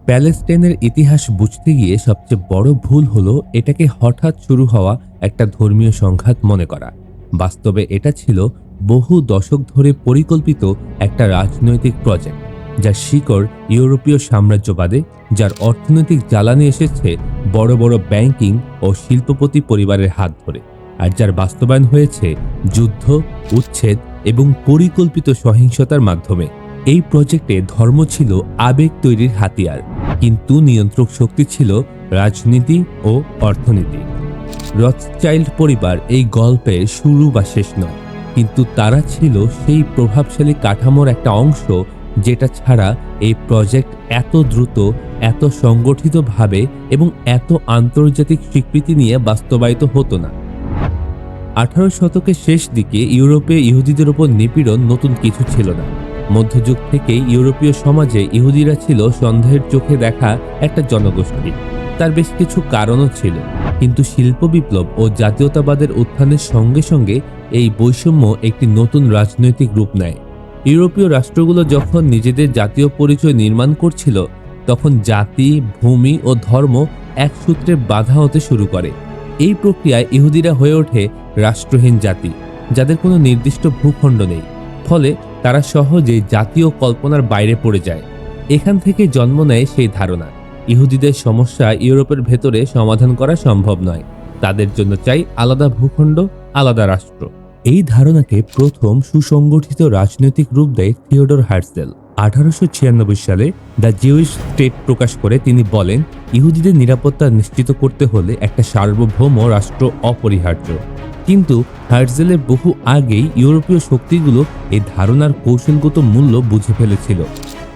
প্যালেস্টাইনের ইতিহাস বুঝতে গিয়ে সবচেয়ে বড় ভুল হলো এটাকে হঠাৎ শুরু হওয়া একটা ধর্মীয় সংঘাত মনে করা। বাস্তবে এটা ছিল বহু দশক ধরে পরিকল্পিত একটা রাজনৈতিক প্রজেক্ট, যার শিকড় ইউরোপীয় সাম্রাজ্যবাদে, যার অর্থনৈতিক জ্বালানি এসেছে বড় বড় ব্যাংকিং ও শিল্পপতি পরিবারের হাত ধরে, আর যার বাস্তবায়ন হয়েছে যুদ্ধ, উচ্ছেদ এবং পরিকল্পিত সহিংসতার মাধ্যমে। এই প্রজেক্টে ধর্ম ছিল আবেগ তৈরির হাতিয়ার, কিন্তু নিয়ন্ত্রক শক্তি ছিল রাজনীতি ও অর্থনীতি। রথচাইল্ড পরিবার এই গল্পের শুরু বা শেষ নয়, কিন্তু তারা ছিল সেই প্রভাবশালী কাঠামোর একটা অংশ যেটা ছাড়া এই প্রজেক্ট এত দ্রুত, এত সংগঠিতভাবে এবং এত আন্তর্জাতিক স্বীকৃতি নিয়ে বাস্তবায়িত হতো না। 18 শতকের শেষ দিকে ইউরোপে ইহুদিদের উপর নিপীড়ন নতুন কিছু ছিল না। মধ্যযুগ থেকেই ইউরোপীয় সমাজে ইহুদিরা ছিল সন্দেহের চোখে দেখা একটা জনগোষ্ঠী। তার বেশ কিছু কারণও ছিল, কিন্তু শিল্প বিপ্লব ও জাতীয়তাবাদের উত্থানের সঙ্গে সঙ্গে এই বৈষম্য একটি নতুন রাজনৈতিক রূপ নেয়। ইউরোপীয় রাষ্ট্রগুলো যখন নিজেদের জাতীয় পরিচয় নির্মাণ করছিল, তখন জাতি, ভূমি ও ধর্ম এক সূত্রে বাধা হতে শুরু করে। এই প্রক্রিয়ায় ইহুদিরা হয়ে ওঠে রাষ্ট্রহীন জাতি, যাদের কোনো নির্দিষ্ট ভূখণ্ড নেই। ফলে তারা সহজেই জাতীয় কল্পনার বাইরে পড়ে যায়। এখান থেকে জন্ম নেয় সেই ধারণা, ইহুদিদের সমস্যা ইউরোপের ভেতরে সমাধান করা সম্ভব নয়, তাদের জন্য চাই আলাদা ভূখণ্ড, আলাদা রাষ্ট্র। এই ধারণাকে প্রথম সুসংগঠিত রাজনৈতিক রূপ দেয় থিওডর হার্টজেল। 1896 সালে দ্য জিউইশ স্টেট প্রকাশ করে তিনি বলেন, ইহুদিদের নিরাপত্তা নিশ্চিত করতে হলে একটা সার্বভৌম রাষ্ট্র অপরিহার্য। কিন্তু হার্টজেলের বহু আগেই ইউরোপীয় শক্তিগুলো এই ধারণার কৌশলগত মূল্য বুঝে ফেলেছিল।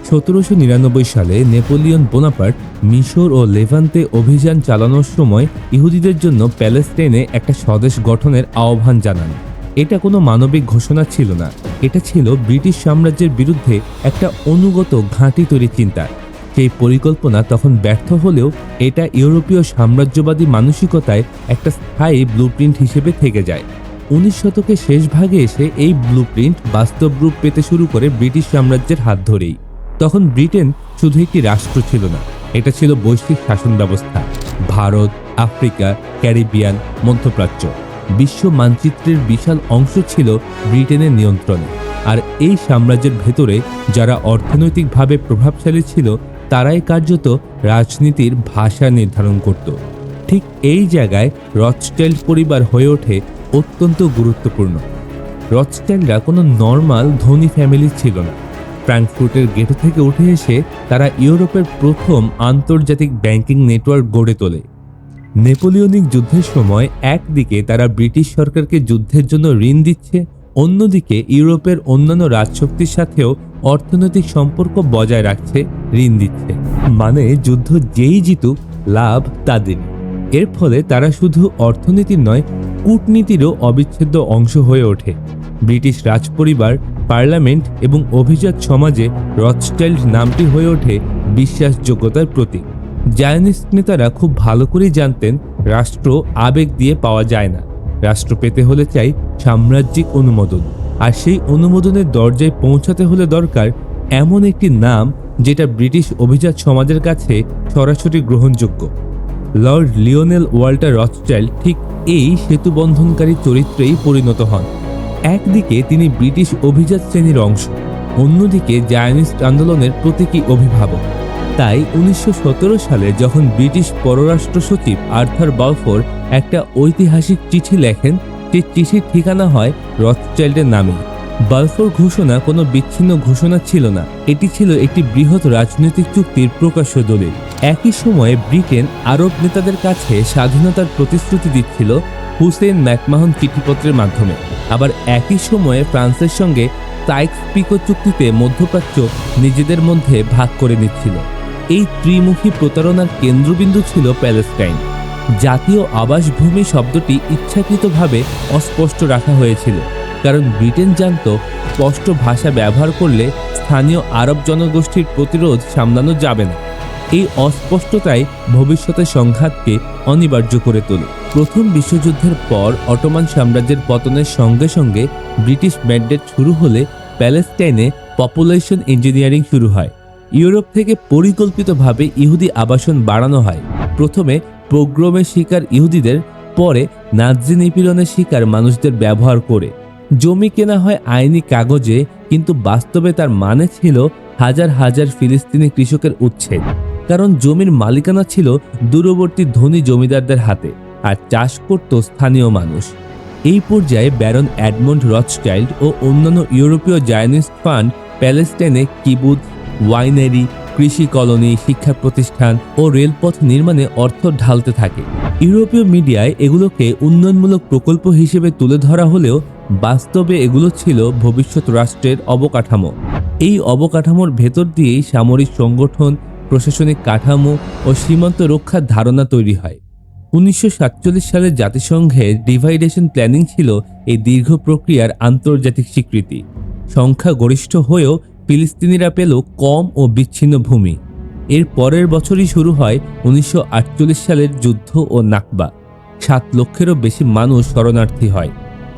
1799 সালে নেপোলিয়ন বোনাপার্ট মিশর ও লেভান্তে অভিযান চালানোর সময় ইহুদিদের জন্য প্যালেস্টাইনে একটা স্বদেশ গঠনের আহ্বান জানান। এটা কোনো মানবিক ঘোষণা ছিল না, এটা ছিল ব্রিটিশ সাম্রাজ্যের বিরুদ্ধে একটা অনুগত ঘাঁটি তৈরির চিন্তা। সেই পরিকল্পনা তখন ব্যর্থ হলেও এটা ইউরোপীয় সাম্রাজ্যবাদী মানসিকতায় একটা স্থায়ী ব্লুপ্রিন্ট হিসেবে থেকে যায়। 19 শতকের শেষ ভাগে এসে এই ব্লুপ্রিন্ট বাস্তব রূপ পেতে শুরু করে ব্রিটিশ সাম্রাজ্যের হাত ধরেই। তখন ব্রিটেন শুধু একটি রাষ্ট্র ছিল না, এটা ছিল বৈশ্বিক শাসন ব্যবস্থা। ভারত, আফ্রিকা, ক্যারিবিয়ান, মধ্যপ্রাচ্য, বিশ্ব মানচিত্রের বিশাল অংশ ছিল ব্রিটেনের নিয়ন্ত্রণে। আর এই সাম্রাজ্যের ভেতরে যারা অর্থনৈতিকভাবে প্রভাবশালী ছিল, তারাই কার্যত রাজনীতির ভাষা নির্ধারণ করত। ঠিক এই জায়গায় রথচাইল্ড পরিবার হয়ে ওঠে অত্যন্ত গুরুত্বপূর্ণ। রথচাইল্ডরা কোনো নর্মাল ধনী ফ্যামিলি ছিল না। ফ্র্যাঙ্কফুর্টের গেটো থেকে উঠে এসে তারা ইউরোপের প্রথম আন্তর্জাতিক ব্যাংকিং নেটওয়ার্ক গড়ে তোলে। নেপোলিয়নিক যুদ্ধের সময় একদিকে তারা ব্রিটিশ সরকারকে যুদ্ধের জন্য ঋণ দিচ্ছে, অন্যদিকে ইউরোপের অন্যান্য রাজশক্তির সাথেও অর্থনৈতিক সম্পর্ক বজায় রাখছে, ঋণ দিচ্ছে। মানে যুদ্ধ যেই জিতুক, লাভ তাদেরই। এর ফলে তারা শুধু অর্থনীতির নয়, কূটনীতিরও অবিচ্ছেদ্য অংশ হয়ে ওঠে। ব্রিটিশ রাজপরিবার, পার্লামেন্ট এবং অভিজাত সমাজে রথচাইল্ড নামটি হয়ে ওঠে বিশ্বাসযোগ্যতার প্রতীক। জায়নিস্ট নেতারা খুব ভালো করেই জানতেন, রাষ্ট্র আবেগ দিয়ে পাওয়া যায় না, রাষ্ট্র পেতে হলে চাই সাম্রাজ্যিক অনুমোদন। আর সেই অনুমোদনের দরজায় পৌঁছাতে হলে দরকার এমন একটি নাম যেটা ব্রিটিশ অভিজাত সমাজের কাছে সরাসরি গ্রহণযোগ্য। লর্ড লিওনেল ওয়াল্টার রথচাইল্ড ঠিক এই সেতুবন্ধনকারী চরিত্রেই পরিণত হন। একদিকে তিনি ব্রিটিশ অভিজাত শ্রেণীর অংশ, অন্যদিকে জায়নিস্ট আন্দোলনের প্রতীকী অভিভাবক। তাই 1917 সালে যখন ব্রিটিশ পররাষ্ট্র সচিব আর্থার বালফোর একটা ঐতিহাসিক চিঠি লেখেন, সেই চিঠির ঠিকানা হয় রথচাইল্ডের নামে। বালফোর ঘোষণা কোনো বিচ্ছিন্ন ঘোষণা ছিল না, এটি ছিল একটি বৃহৎ রাজনৈতিক চুক্তির প্রকাশ্য দলিল। একই সময়ে ব্রিটেন আরব নেতাদের কাছে স্বাধীনতার প্রতিশ্রুতি দিচ্ছিল হুসেন ম্যাকমাহন চিঠিপত্রের মাধ্যমে। আবার একই সময়ে ফ্রান্সের সঙ্গে সাইক্স-পিকো চুক্তিতে মধ্যপ্রাচ্য নিজেদের মধ্যে ভাগ করে নিচ্ছিল। এই ত্রিমুখী প্রতারণার কেন্দ্রবিন্দু ছিল প্যালেস্টাইন। জাতীয় আবাসভূমি শব্দটি ইচ্ছাকৃতভাবে অস্পষ্ট রাখা হয়েছিল, কারণ ব্রিটেন জানত স্পষ্ট ভাষা ব্যবহার করলে স্থানীয় আরব জনগোষ্ঠীর প্রতিরোধ সামলানো যাবে না। এই অস্পষ্টতাই ভবিষ্যতের সংঘাতকে অনিবার্য করে তোলে। প্রথম বিশ্বযুদ্ধের পর অটোমান সাম্রাজ্যের পতনের সঙ্গে সঙ্গে ব্রিটিশ ম্যান্ডেট শুরু হলে প্যালেস্টাইনে পপুলেশন ইঞ্জিনিয়ারিং শুরু হয়। ইউরোপ থেকে পরিকল্পিতভাবে ইহুদি আবাসন বাড়ানো হয়। প্রথমে পোগ্রোমের শিকার ইহুদিদের, পরে নাৎজি নিপীড়নের শিকার মানুষদের ব্যবহার করে। জমি কেনা হয় আইনি কাগজে, কিন্তু বাস্তবে তার মানে ছিল হাজার হাজার ফিলিস্তিনি কৃষকের উচ্ছেদ। কারণ জমির মালিকানা ছিল দূরবর্তী ধনী জমিদারদের হাতে, আর চাষ করত স্থানীয় মানুষ। এই পর্যায়ে ব্যারন এডমন্ড রথস্টাইল্ড ও অন্যান্য ইউরোপীয় জায়নিস্ট ফান্ড প্যালেস্টাইনে কিবুৎজ, ওয়াইনারি, কৃষি কলোনি, শিক্ষা প্রতিষ্ঠান ও রেলপথ নির্মাণে অর্থ ঢালতে থাকে। ইউরোপীয় মিডিয়ায় এগুলোকে উন্নয়নমূলক প্রকল্প হিসেবে তুলে ধরা হলেও বাস্তবে এগুলো ছিল ভবিষ্যৎ রাষ্ট্রের অবকাঠামো। এই অবকাঠামোর ভেতর দিয়েই সামরিক সংগঠন, প্রশাসনিক কাঠামো ও সীমান্ত রক্ষার ধারণা তৈরি হয়। 1947 সালে জাতিসংঘের ডিভাইডেশন প্ল্যানিং ছিল এই দীর্ঘ প্রক্রিয়ার আন্তর্জাতিক স্বীকৃতি। সংখ্যাগরিষ্ঠ হয়েও ফিলিস্তিনিরা পেল কম ও বিচ্ছিন্ন ভূমি। এর পরের বছরই শুরু হয় 1948 সালের যুদ্ধ ও নাকবা। 7 লক্ষেরও বেশি মানুষ শরণার্থী হয়।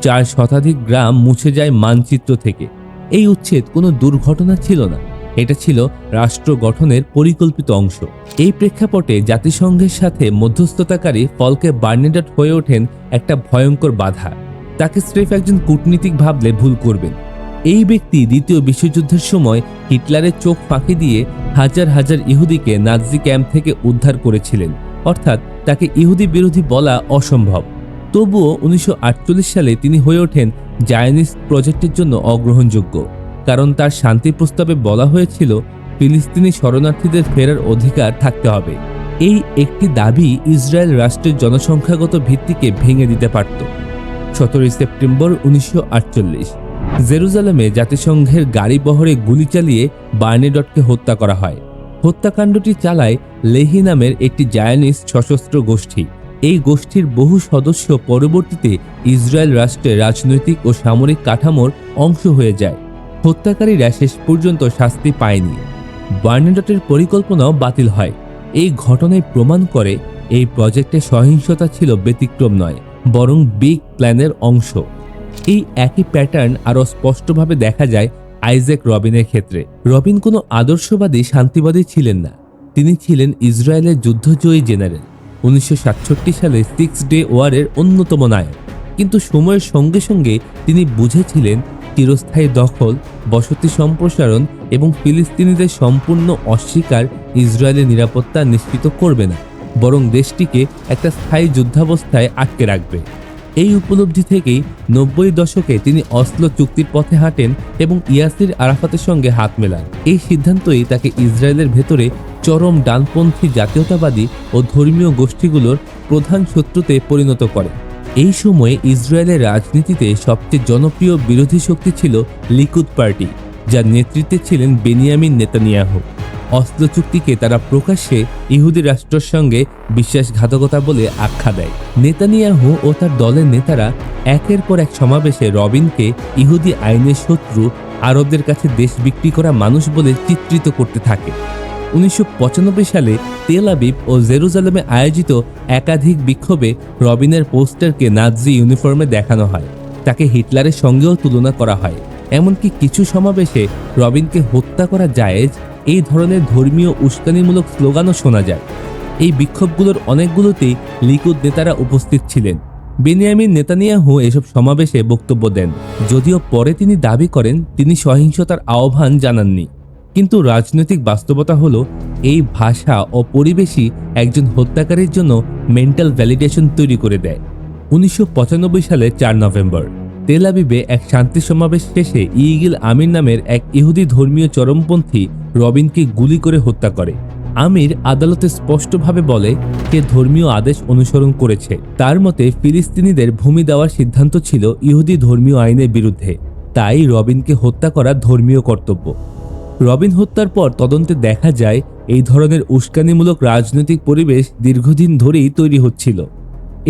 4 শতাধিক গ্রাম মুছে যায় মানচিত্র থেকে। এই উচ্ছেদ কোনো দুর্ঘটনা ছিল না, এটা ছিল রাষ্ট্র গঠনের পরিকল্পিত অংশ। এই প্রেক্ষাপটে জাতিসংঘের সাথে মধ্যস্থতাকারী ফলকে বার্নেডট হয়ে ওঠেন একটা ভয়ঙ্কর বাধা। তাকে স্রেফ একজন কূটনীতিক ভাবলে ভুল করবেন। এই ব্যক্তি দ্বিতীয় বিশ্বযুদ্ধের সময় হিটলারের চোখ ফাঁকি দিয়ে হাজার হাজার ইহুদিকে নাৎজি ক্যাম্প থেকে উদ্ধার করেছিলেন। অর্থাৎ তাকে ইহুদি বিরোধী বলা অসম্ভব। তবুও 1948 সালে তিনি হয়ে ওঠেন জায়নিস্ট প্রজেক্টের জন্য অগ্রহণযোগ্য, কারণ তার শান্তি প্রস্তাবে বলা হয়েছিল ফিলিস্তিনি শরণার্থীদের ফেরার অধিকার থাকতে হবে। এই একটি দাবি ইসরায়েল রাষ্ট্রের জনসংখ্যাগত ভিত্তিকে ভেঙে দিতে পারত। 17 সেপ্টেম্বর 1948 জেরুজালেমে জাতিসংঘের গাড়ি বহরে গুলি চালিয়ে বার্নেডটকে হত্যা করা হয়। হত্যাকাণ্ডটি চালায় লেহি নামের একটি জায়নিস্ট সশস্ত্র গোষ্ঠী। এই গোষ্ঠীর বহু সদস্য পরবর্তীতে ইসরায়েল রাষ্ট্রের রাজনৈতিক ও সামরিক কাঠামোর অংশ হয়ে যায়। হত্যাকারীরা শেষ পর্যন্ত শাস্তি পায়নি। বার্নেডটের পরিকল্পনাও বাতিল হয়। এই ঘটনায় প্রমাণ করে এই প্রজেক্টে সহিংসতা ছিল ব্যতিক্রম নয়, বরং বিগ প্ল্যানের অংশ। এই একই প্যাটার্ন আরও স্পষ্টভাবে দেখা যায় আইজ্যাক রবিনের ক্ষেত্রে। রবিন কোনো আদর্শবাদী শান্তিবাদী ছিলেন না, তিনি ছিলেন ইসরায়েলের যুদ্ধজয়ী জেনারেল। 1967 সালে 6 ডে ওয়ারের অন্যতম নায়ক। কিন্তু সময়ের সঙ্গে সঙ্গে তিনি বুঝেছিলেন চিরস্থায়ী দখল, বসতি সম্প্রসারণ এবং ফিলিস্তিনিদের সম্পূর্ণ অস্বীকার ইসরায়েলের নিরাপত্তা নিশ্চিত করবে না, বরং দেশটিকে একটা স্থায়ী যুদ্ধাবস্থায় আটকে রাখবে। এই উপলব্ধি থেকেই 90 দশকে তিনি অসলো চুক্তির পথে হাঁটেন এবং ইয়াসির আরাফাতের সঙ্গে হাত মেলান। এই সিদ্ধান্তই তাকে ইসরায়েলের ভেতরে চরম ডানপন্থী জাতীয়তাবাদী ও ধর্মীয় গোষ্ঠীগুলোর প্রধান শত্রুতে পরিণত করে। এই সময়ে ইসরায়েলের রাজনীতিতে সবচেয়ে জনপ্রিয় বিরোধী শক্তি ছিল লিকুদ পার্টি, যার নেতৃত্বে ছিলেন বেনিয়ামিন নেতানিয়াহু। অসলো চুক্তিকে তারা প্রকাশ্যে ইহুদি রাষ্ট্রের সঙ্গে বিশ্বাসঘাতকতা বলে আখ্যা দেয়। নেতানিয়াহু ও তার দলের নেতারা একের পর এক সমাবেশে রবিনকে ইহুদি আইনের শত্রু, আরবদের কাছে দেশ বিক্রি করা মানুষ বলে চিত্রিত করতে থাকে। 1995 সালে তেল আবিব ও জেরুজালেমে আয়োজিত একাধিক বিক্ষোভে রবিনের পোস্টারকে নাৎজি ইউনিফর্মে দেখানো হয়। তাকে হিটলারের সঙ্গেও তুলনা করা হয়। এমনকি কিছু সমাবেশে রবিনকে হত্যা করা জায়েজ, এই ধরনের ধর্মীয় উস্কানিমূলক স্লোগানও শোনা যায়। এই বিক্ষোভগুলোর অনেকগুলোতেই লিকুদ নেতারা উপস্থিত ছিলেন। বেনিয়ামিন নেতানিয়াহু এসব সমাবেশে বক্তব্য দেন, যদিও পরে তিনি দাবি করেন তিনি সহিংসতার আহ্বান জানাননি। কিন্তু রাজনৈতিক বাস্তবতা হলো এই ভাষা ও পরিবেশই একজন হত্যাকারীর জন্য মেন্টাল ভ্যালিডেশন তৈরি করে দেয়। 1995 সালে 4 নভেম্বর তেল আবিবে এক শান্তি সমাবেশ শেষে ইগিল আমির নামের এক ইহুদি ধর্মীয় চরমপন্থী রবিনকে গুলি করে হত্যা করে। আমির আদালতে স্পষ্টভাবে বলে সে ধর্মীয় আদেশ অনুসরণ করেছে। তার মতে ফিলিস্তিনিদের ভূমি দেওয়ার সিদ্ধান্ত ছিল ইহুদি ধর্মীয় আইনের বিরুদ্ধে, তাই রবিনকে হত্যা করা ধর্মীয় কর্তব্য। রবিন হত্যার পর তদন্তে দেখা যায় এই ধরনের উস্কানিমূলক রাজনৈতিক পরিবেশ দীর্ঘদিন ধরেই তৈরি হচ্ছিল।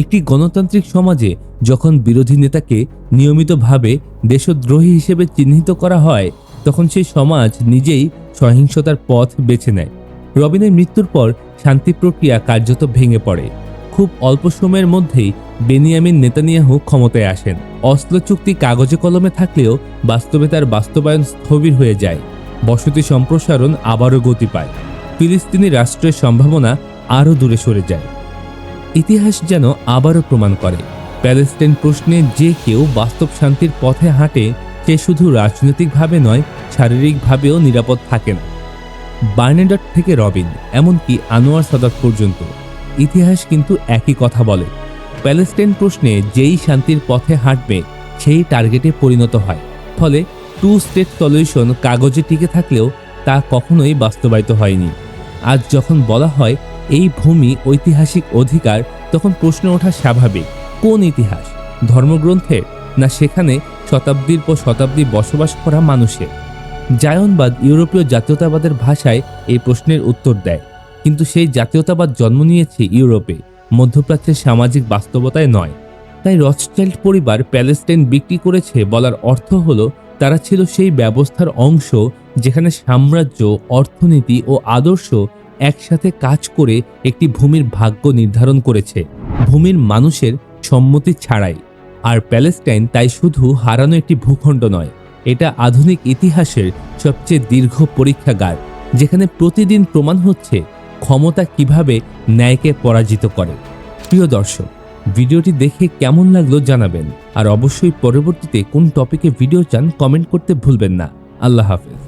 একটি গণতান্ত্রিক সমাজে যখন বিরোধী নেতাকে নিয়মিতভাবে দেশদ্রোহী হিসেবে চিহ্নিত করা হয়, তখন সেই সমাজ নিজেই সহিংসতার পথ বেছে নেয়। রবিনের মৃত্যুর পর শান্তি প্রক্রিয়া কার্যত ভেঙে পড়ে। খুব অল্প সময়ের মধ্যেই বেনিয়ামিন নেতানিয়াহু ক্ষমতায় আসেন। অসলো চুক্তি কাগজে কলমে থাকলেও বাস্তবে তার বাস্তবায়ন স্থবির হয়ে যায়। বসতি সম্প্রসারণ আবারও গতি পায়, ফিলিস্তিনি রাষ্ট্রের সম্ভাবনা আরও দূরে সরে যায়। ইতিহাস যেন আবারও প্রমাণ করে, প্যালেস্টাইন প্রশ্নে যে কেউ বাস্তব শান্তির পথে হাঁটে সে শুধু রাজনৈতিকভাবে নয়, শারীরিকভাবেও নিরাপদ থাকে না। বার্নার্ডট থেকে রবিন, এমনকি আনোয়ার সাদাত পর্যন্ত ইতিহাস কিন্তু একই কথা বলে, প্যালেস্টাইন প্রশ্নে যেই শান্তির পথে হাঁটবে সেই টার্গেটে পরিণত হয়। ফলে টু স্টেট সলিউশন কাগজে টিকে থাকলেও তা কখনোই বাস্তবায়িত হয়নি। আজ যখন বলা হয় এই ভূমি ঐতিহাসিক অধিকার, তখন প্রশ্ন ওঠা স্বাভাবিক, কোন ইতিহাস? ধর্মগ্রন্থের, না সেখানে শতাব্দীর পর শতাব্দী বসবাস করা মানুষের? জায়নবাদ ইউরোপীয় জাতীয়তাবাদের ভাষায় এই প্রশ্নের উত্তর দেয়, কিন্তু সেই জাতীয়তাবাদ জন্ম নিয়েছে ইউরোপে, মধ্যপ্রাচ্যের সামাজিক বাস্তবতায় নয়। তাই রথস্টাইল্ড পরিবার প্যালেস্টাইন বিক্রি করেছে বলার অর্থ হলো তারা ছিল সেই ব্যবস্থার অংশ যেখানে সাম্রাজ্য, অর্থনীতি ও আদর্শ একসাথে কাজ করে একটি ভূমির ভাগ্য নির্ধারণ করেছে, ভূমির মানুষের সম্মতি ছাড়াই। আর প্যালেস্টাইন তাই শুধু হারানো একটি ভূখণ্ড নয়, এটা আধুনিক ইতিহাসের সবচেয়ে দীর্ঘ পরীক্ষাগার, যেখানে প্রতিদিন প্রমাণ হচ্ছে ক্ষমতা কিভাবে ন্যায়কে পরাজিত করে। প্রিয় দর্শক, ভিডিওটি দেখে কেমন লাগলো জানাবেন, আর অবশ্যই পরবর্তীতে কোন টপিকে ভিডিও চান কমেন্ট করতে ভুলবেন না। আল্লাহ হাফেজ।